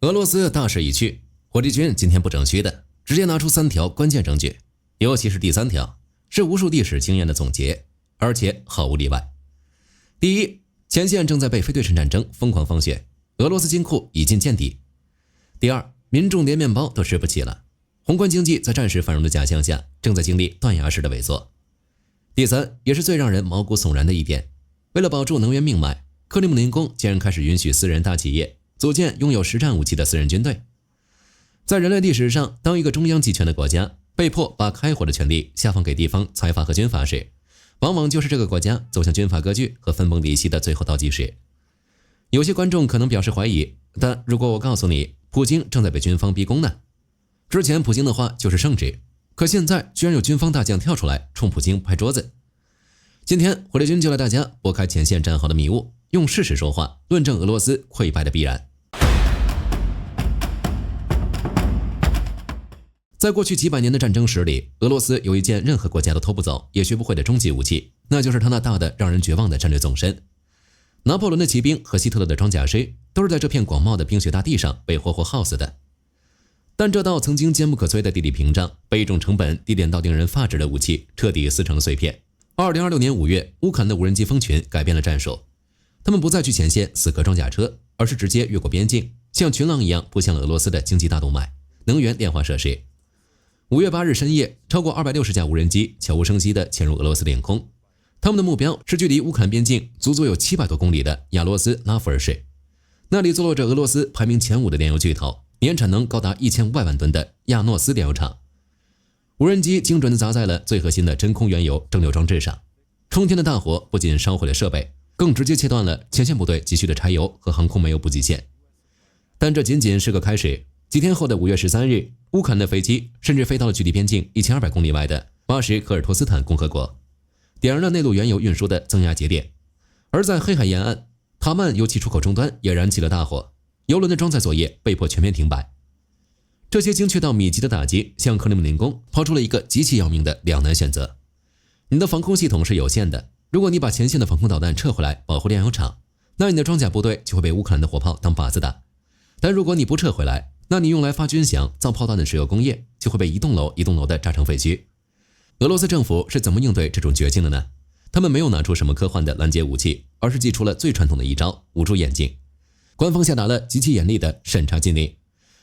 俄罗斯大势已去，火力军今天不整虚的，直接拿出3条关键证据，尤其是第3条，是无数历史经验的总结，而且毫无例外。第一，前线正在被非对称战争疯狂放血，俄罗斯金库已近见底。第二，民众连面包都吃不起了，宏观经济在战时繁荣的假象下，正在经历断崖式的萎缩。第三，也是最让人毛骨悚然的一点，为了保住能源命脉，克里姆林宫竟然开始允许私人大企业组建拥有实战武器的私人军队。在人类历史上，当一个中央集权的国家被迫把开火的权力下放给地方财阀和军阀时，往往就是这个国家走向军阀割据和分崩离析的最后倒计时。有些观众可能表示怀疑，但如果我告诉你普京正在被军方逼宫呢？之前普京的话就是圣旨，可现在居然有军方大将跳出来冲普京拍桌子。今天火力军就来大家拨开前线战壕的迷雾，用事实说话，论证俄罗斯溃败的必然。在过去几百年的战争史里，俄罗斯有一件任何国家都偷不走也学不会的终极武器，那就是他那大的让人绝望的战略纵深。拿破仑的骑兵和希特勒的装甲师都是在这片广袤的冰雪大地上被活活耗死的。但这道曾经坚不可摧的地理屏障被一种成本低廉到令人发指的武器彻底撕成了碎片。2026年5月，乌克兰的无人机蜂群改变了战术，他们不再去前线死磕装甲车，而是直接越过边境，像群狼一样扑向了俄罗斯的经济大动脉——能源炼化设施。5月8日深夜，超过260架无人机悄无声息地潜入俄罗斯领空，他们的目标是距离乌克兰边境足足有700多公里的亚罗斯拉夫尔市，那里坐落着俄罗斯排名前5的炼油巨头，年产能高达1500万吨的亚诺斯炼油厂。无人机精准地砸在了最核心的真空原油蒸馏装置上，冲天的大火不仅烧毁了设备，更直接切断了前线部队急需的柴油和航空煤油补给线。但这仅仅是个开始，几天后的5月13日，乌克兰的飞机甚至飞到了距离边境1200公里外的巴什科尔托斯坦共和国，点燃了内陆原油运输的增压节点。而在黑海沿岸，塔曼油气出口终端也燃起了大火，油轮的装载作业被迫全面停摆。这些精确到米级的打击向克里姆林宫抛出了一个极其要命的两难选择。你的防空系统是有限的，如果你把前线的防空导弹撤回来保护炼油厂，那你的装甲部队就会被乌克兰的火炮当靶子打。但如果你不撤回来，那你用来发军饷造炮弹的石油工业就会被一栋楼一栋楼的炸成废墟。俄罗斯政府是怎么应对这种绝境的呢？他们没有拿出什么科幻的拦截武器，而是祭出了最传统的一招——捂住眼睛。官方下达了极其严厉的审查禁令，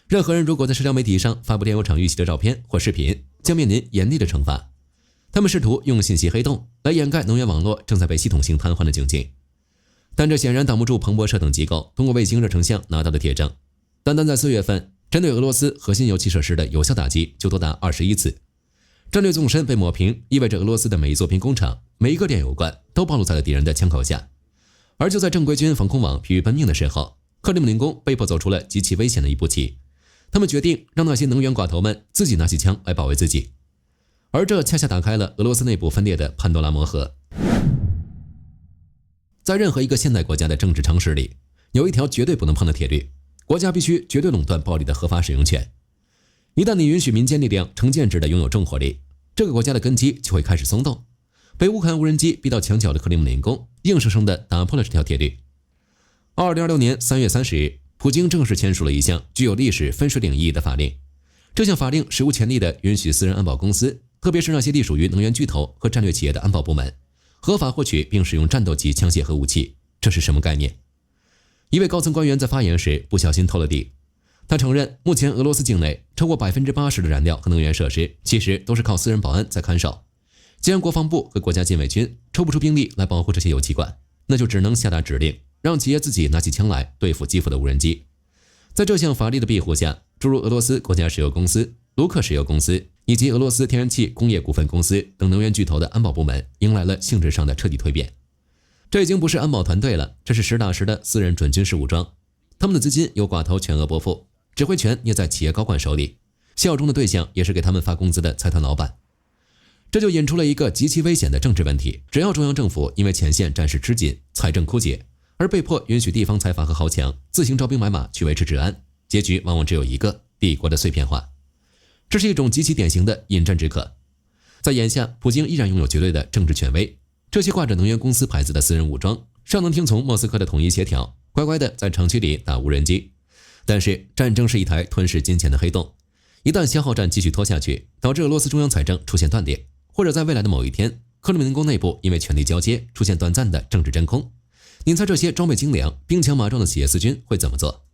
任何人如果在社交媒体上发布炼油厂遇袭的照片或视频，将面临严厉的惩罚。他们试图用信息黑洞来掩盖能源网络正在被系统性瘫痪的窘境，但这显然挡不住彭博社等机构通过卫星热成像拿到的铁证。单单在4月份，针对俄罗斯核心油气设施的有效打击就多达21次。战略纵深被抹平，意味着俄罗斯的每一座兵工厂、每一个炼油罐都暴露在了敌人的枪口下。而就在正规军防空网疲于奔命的时候，克里姆林宫被迫走出了极其危险的一步棋。他们决定让那些能源寡头们自己拿起枪来保卫自己，而这恰恰打开了俄罗斯内部分裂的潘多拉魔盒。在任何一个现代国家的政治常识里，有一条绝对不能碰的铁律：国家必须绝对垄断暴力的合法使用权。一旦你允许民间力量成建制的拥有重火力，这个国家的根基就会开始松动。被乌克兰无人机逼到墙角的克里姆林宫硬生生地打破了这条铁律。2026年3月30日，普京正式签署了一项具有历史分水岭意义的法令。这项法令史无前例地允许私人安保公司，特别是那些隶属于能源巨头和战略企业的安保部门，合法获取并使用战斗级枪械和武器。这是什么概念？一位高层官员在发言时不小心透了底。他承认，目前俄罗斯境内超过 80% 的燃料和能源设施其实都是靠私人保安在看守。既然国防部和国家禁卫军抽不出兵力来保护这些油气管，那就只能下达指令，让企业自己拿起枪来对付基辅的无人机。在这项法律的庇护下，诸如俄罗斯国家石油公司、卢克石油公司以及俄罗斯天然气工业股份公司等能源巨头的安保部门迎来了性质上的彻底蜕变。这已经不是安保团队了，这是实打实的私人准军事武装。他们的资金由寡头全额拨付，指挥权捏在企业高管手里，效忠的对象也是给他们发工资的财团老板。这就引出了一个极其危险的政治问题：只要中央政府因为前线战事吃紧、财政枯竭，而被迫允许地方财阀和豪强自行招兵买马去维持治安，结局往往只有一个：帝国的碎片化。这是一种极其典型的饮鸩止渴。在眼下，普京依然拥有绝对的政治权威，这些挂着能源公司牌子的私人武装尚能听从莫斯科的统一协调，乖乖的在厂区里打无人机。但是战争是一台吞噬金钱的黑洞，一旦消耗战继续拖下去，导致俄罗斯中央财政出现断裂，或者在未来的某一天，克里姆林宫内部因为权力交接出现短暂的政治真空，你猜这些装备精良、兵强马壮的企业私军会怎么做？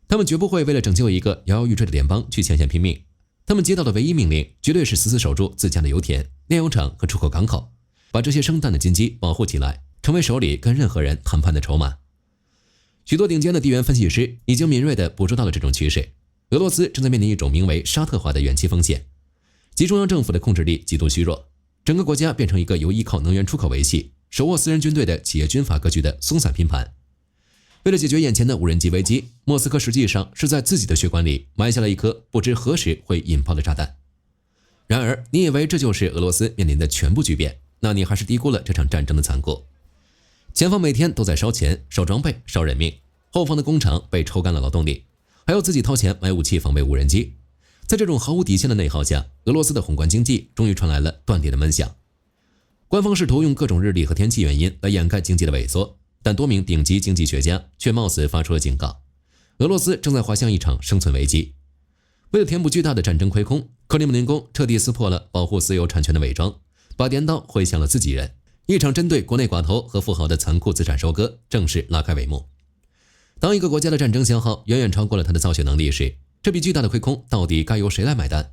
他们绝不会为了拯救一个摇摇欲坠的联邦去前线拼命，他们接到的唯一命令绝对是死死守住自家的油田、炼油厂和出口港口，把这些生蛋的金鸡保护起来，成为手里跟任何人谈判的筹码。许多顶尖的地缘分析师已经敏锐地捕捉到了这种趋势，俄罗斯正在面临一种名为沙特化的远期风险，即中央政府的控制力极度虚弱，整个国家变成一个由依靠能源出口维系、手握私人军队的企业军阀格局的松散拼盘。为了解决眼前的无人机危机，莫斯科实际上是在自己的血管里埋下了一颗不知何时会引爆的炸弹。然而，你以为这就是俄罗斯面临的全部巨变，那你还是低估了这场战争的残酷。前方每天都在烧钱、烧装备、烧人命，后方的工厂被抽干了劳动力，还要自己掏钱买武器防备无人机。在这种毫无底线的内耗下，俄罗斯的宏观经济终于传来了断裂的闷响。官方试图用各种日历和天气原因来掩盖经济的萎缩，但多名顶级经济学家却冒死发出了警告：俄罗斯正在滑向一场生存危机。为了填补巨大的战争亏空，克里姆林宫彻底撕破了保护私有产权的伪装，把镰刀挥向了自己人。一场针对国内寡头和富豪的残酷资产收割正式拉开帷幕。当一个国家的战争消耗远远超过了它的造血能力时，这笔巨大的亏空到底该由谁来买单？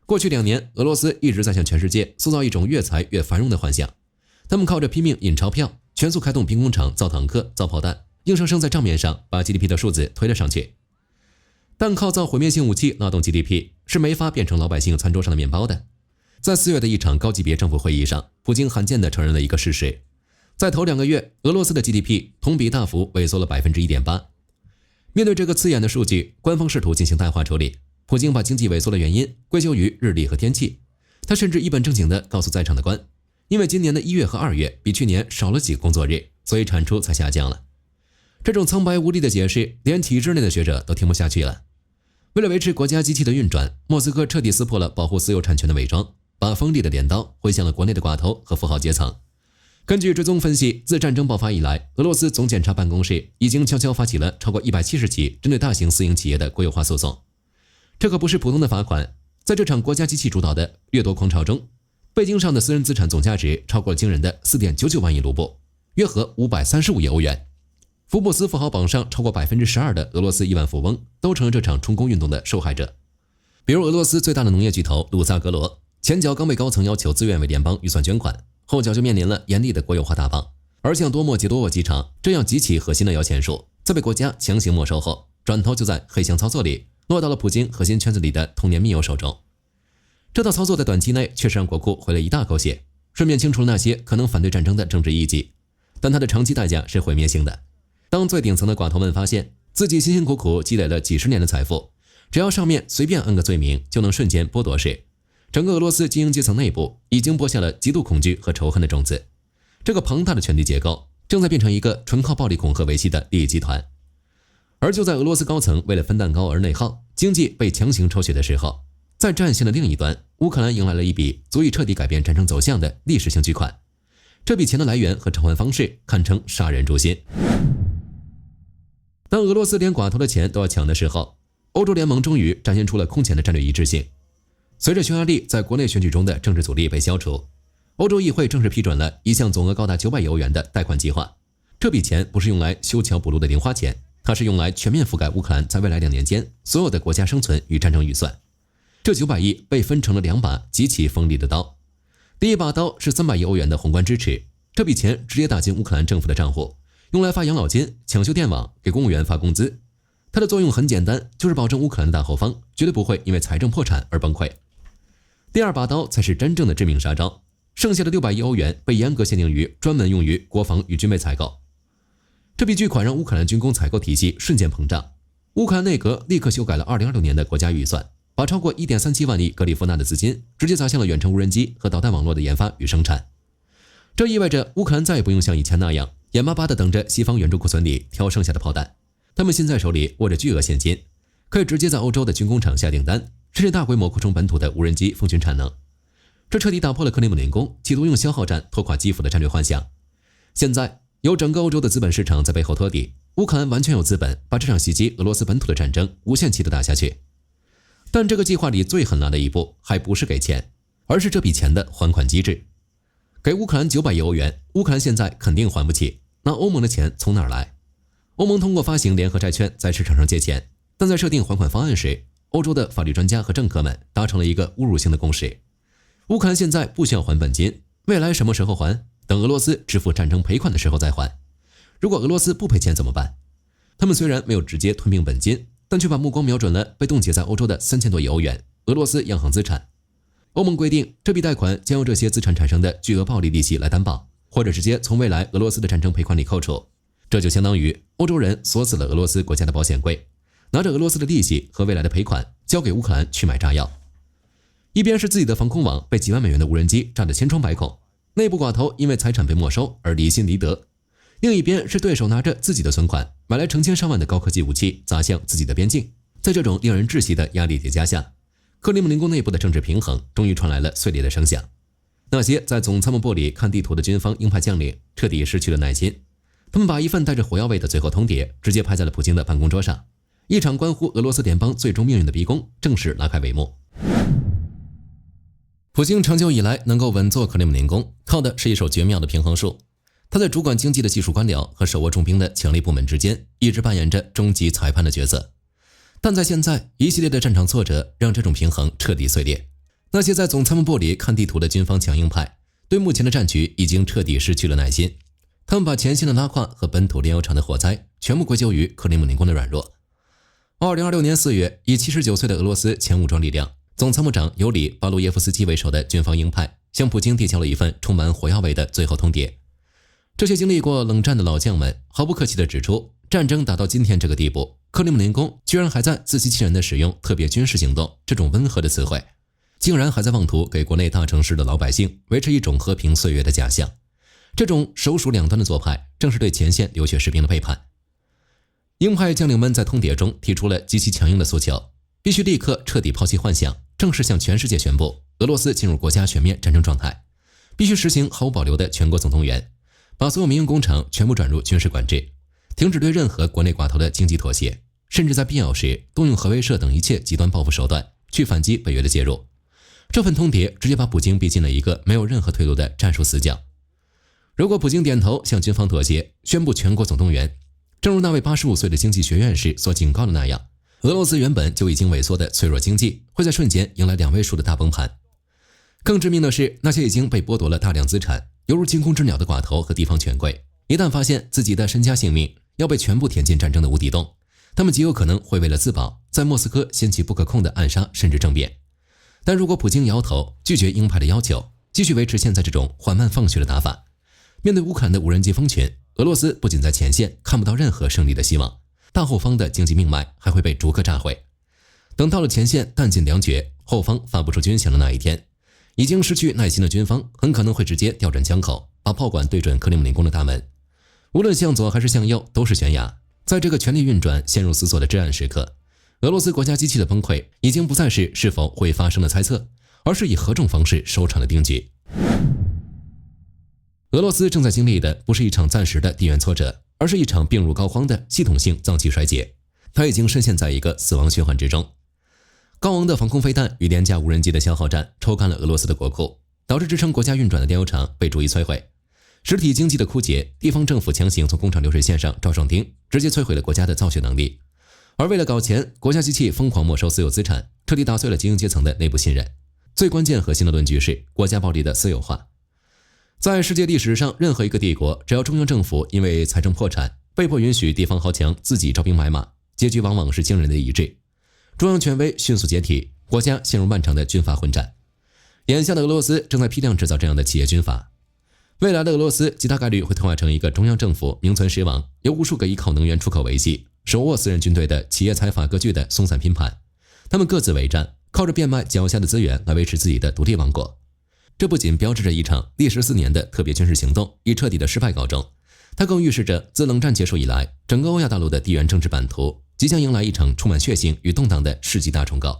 过去2年，俄罗斯一直在向全世界塑造一种越财越繁荣的幻想。他们靠着拼命印钞票，全速开动兵工厂造坦克、造炮弹，硬生生在账面上把 GDP 的数字推了上去。但靠造毁灭性武器拉动 GDP 是没法变成老百姓餐桌上的面包的。在4月的一场高级别政府会议上，普京罕见地承认了一个事实：在头2个月，俄罗斯的 GDP 同比大幅萎缩了 1.8%。面对这个刺眼的数据，官方试图进行淡化处理。普京把经济萎缩的原因归咎于日历和天气，他甚至一本正经地告诉在场的官，因为今年的1月和2月比去年少了几个工作日，所以产出才下降了。这种苍白无力的解释，连体制内的学者都听不下去了。为了维持国家机器的运转，莫斯科彻底撕破了保护私有产权的伪装，把锋利的镰刀挥向了国内的寡头和富豪阶层。根据追踪分析，自战争爆发以来，俄罗斯总检察办公室已经悄悄发起了超过170起针对大型私营企业的国有化诉讼。这可不是普通的罚款，在这场国家机器主导的掠夺狂潮中，被经上的私人资产总价值超过了惊人的 4.99 万亿卢布，约合535亿欧元。福布斯富豪榜上超过 12% 的俄罗斯亿万富翁都成了这场充公运动的受害者。比如俄罗斯最大的农业巨头鲁萨格罗，前脚刚被高层要求自愿为联邦预算捐款，后脚就面临了严厉的国有化大棒。而像多莫吉多沃机场这样极其核心的摇钱树，在被国家强行没收后，转头就在黑箱操作里落到了普京核心圈子里的童年密友手中。这套操作在短期内确实让国库回了一大口血，顺便清除了那些可能反对战争的政治异己，但它的长期代价是毁灭性的。当最顶层的寡头们发现自己辛辛苦苦积累了几十年的财富，只要上面随便按个罪名就能瞬间剥夺时，整个俄罗斯精英阶层内部已经播下了极度恐惧和仇恨的种子。这个庞大的权力结构正在变成一个纯靠暴力恐吓维系的利益集团。而就在俄罗斯高层为了分蛋糕而内耗，经济被强行抽血的时候，在战线的另一端，乌克兰迎来了一笔足以彻底改变战争走向的历史性巨款。这笔钱的来源和偿还方式堪称杀人诛心。当俄罗斯连寡头的钱都要抢的时候，欧洲联盟终于展现出了空前的战略一致性。随着匈牙利在国内选举中的政治阻力被消除，欧洲议会正式批准了一项总额高达900亿欧元的贷款计划。这笔钱不是用来修桥补路的零花钱，它是用来全面覆盖乌克兰在未来2年间所有的国家生存与战争预算。这900亿被分成了2把极其锋利的刀。第一把刀是300亿欧元的宏观支持，这笔钱直接打进乌克兰政府的账户，用来发养老金、抢修电网、给公务员发工资。它的作用很简单，就是保证乌克兰的大后方绝对不会因为财政破产而崩溃。第二把刀才是真正的致命杀招，剩下的600亿欧元被严格限定于专门用于国防与军备采购。这笔巨款让乌克兰军工采购体系瞬间膨胀，乌克兰内阁立刻修改了2026年的国家预算，把超过 1.37 万亿格里夫纳的资金直接砸向了远程无人机和导弹网络的研发与生产。这意味着乌克兰再也不用像以前那样眼巴巴地等着西方援助库存里挑剩下的炮弹，他们现在手里握着巨额现金，可以直接在欧洲的军工厂下订单，甚至大规模扩充本土的无人机蜂群产能。这彻底打破了克里姆林宫企图用消耗战拖垮基辅的战略幻想。现在有整个欧洲的资本市场在背后托底，乌克兰完全有资本把这场袭击俄罗斯本土的战争无限期的打下去。但这个计划里最狠辣的一步还不是给钱，而是这笔钱的还款机制。给乌克兰900亿欧元，乌克兰现在肯定还不起，那欧盟的钱从哪儿来？欧盟通过发行联合债券在市场上借钱，但在设定还款方案时，欧洲的法律专家和政客们达成了一个侮辱性的共识：乌克兰现在不需要还本金，未来什么时候还？等俄罗斯支付战争赔款的时候再还。如果俄罗斯不赔钱怎么办？他们虽然没有直接吞并本金，但却把目光瞄准了被冻结在欧洲的3000多亿欧元俄罗斯央行资产。欧盟规定，这笔贷款将由这些资产产生的巨额暴利利息来担保，或者直接从未来俄罗斯的战争赔款里扣除。这就相当于欧洲人锁死了俄罗斯国家的保险柜，拿着俄罗斯的利息和未来的赔款交给乌克兰去买炸药。一边是自己的防空网被几万美元的无人机炸得千疮百孔，内部寡头因为财产被没收而离心离德；另一边是对手拿着自己的存款买来成千上万的高科技武器砸向自己的边境。在这种令人窒息的压力叠加下，克里姆林宫内部的政治平衡终于传来了碎裂的声响。那些在总参谋部里看地图的军方鹰派将领彻底失去了耐心，他们把一份带着火药味的最后通牒直接拍在了普京的办公桌上。一场关乎俄罗斯联邦最终命运的逼宫正式拉开帷幕。普京长久以来能够稳坐克里姆林宫，靠的是一手绝妙的平衡术。他在主管经济的技术官僚和手握重兵的强力部门之间，一直扮演着终极裁判的角色。但在现在，一系列的战场挫折让这种平衡彻底碎裂。那些在总参谋部里看地图的军方强硬派，对目前的战局已经彻底失去了耐心。他们把前线的拉胯和本土炼油厂的火灾全部归咎于克里姆林宫的软弱。2026年4月，以79岁的俄罗斯前武装力量总参谋长尤里·巴卢耶夫斯基为首的军方鹰派，向普京递交了一份充满火药味的最后通牒。这些经历过冷战的老将们毫不客气地指出，战争打到今天这个地步，克里姆林宫居然还在自欺欺人地使用特别军事行动这种温和的词汇，竟然还在妄图给国内大城市的老百姓维持一种和平岁月的假象。这种手鼠两端的做派，正是对前线流血士兵的背叛。鹰派将领们在通牒中提出了极其强硬的诉求，必须立刻彻底抛弃幻想，正式向全世界宣布俄罗斯进入国家全面战争状态，必须实行毫无保留的全国总动员，把所有民营工厂全部转入军事管制，停止对任何国内寡头的经济妥协，甚至在必要时动用核威慑等一切极端报复手段去反击北约的介入。这份通牒直接把普京逼进了一个没有任何退路的战术死角。如果普京点头向军方妥协，宣布全国总动员，正如那位85岁的经济学院士所警告的那样，俄罗斯原本就已经萎缩的脆弱经济会在瞬间迎来2位数的大崩盘。更致命的是，那些已经被剥夺了大量资产，犹如惊弓之鸟的寡头和地方权贵，一旦发现自己的身家性命要被全部填进战争的无底洞，他们极有可能会为了自保，在莫斯科掀起不可控的暗杀甚至政变。但如果普京摇头拒绝鹰派的要求，继续维持现在这种缓慢放血的打法，面对乌克兰的无人机蜂群，俄罗斯不仅在前线看不到任何胜利的希望，大后方的经济命脉还会被逐个炸毁。等到了前线弹尽粮绝，后方发不出军饷的那一天，已经失去耐心的军方很可能会直接调转枪口，把炮管对准克里姆林宫的大门。无论向左还是向右，都是悬崖。在这个权力运转陷入思索的至暗时刻，俄罗斯国家机器的崩溃已经不再是否会发生的猜测，而是以何种方式收场的定局。俄罗斯正在经历的不是一场暂时的地缘挫折，而是一场病入膏肓的系统性脏器衰竭。它已经深陷在一个死亡循环之中。高昂的防空飞弹与廉价无人机的消耗战抽干了俄罗斯的国库，导致支撑国家运转的炼油厂被逐一摧毁。实体经济的枯竭，地方政府强行从工厂流水线上招上钉，直接摧毁了国家的造血能力。而为了搞钱，国家机器疯狂没收私有资产，彻底打碎了精英阶层的内部信任。最关键核心的论据是国家暴力的私有化。在世界历史上，任何一个帝国，只要中央政府因为财政破产，被迫允许地方豪强自己招兵买马，结局往往是惊人的一致。中央权威迅速解体，国家陷入漫长的军阀混战。眼下的俄罗斯正在批量制造这样的企业军阀。未来的俄罗斯极大概率会退化成一个中央政府名存实亡，由无数个依靠能源出口维系、手握私人军队的企业财阀割据的松散拼盘。他们各自为战，靠着变卖脚下的资源来维持自己的独立王国。这不仅标志着一场历时4年的特别军事行动以彻底的失败告终，它更预示着自冷战结束以来，整个欧亚大陆的地缘政治版图即将迎来一场充满血腥与动荡的世纪大重构。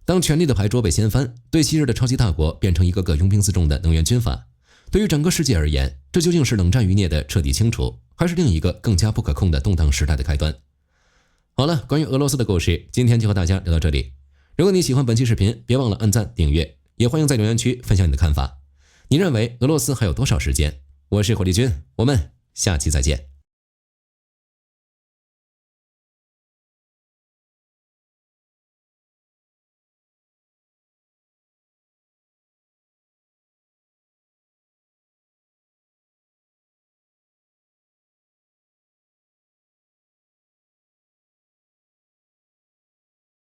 当权力的牌桌被掀翻，对昔日的超级大国变成一个个拥兵自重的能源军阀，对于整个世界而言，这究竟是冷战余孽的彻底清除，还是另一个更加不可控的动荡时代的开端？好了，关于俄罗斯的故事，今天就和大家聊到这里。如果你喜欢本期视频，别忘了按赞订阅，也欢迎在留言区分享你的看法。你认为俄罗斯还有多少时间？我是火力军，我们下期再见。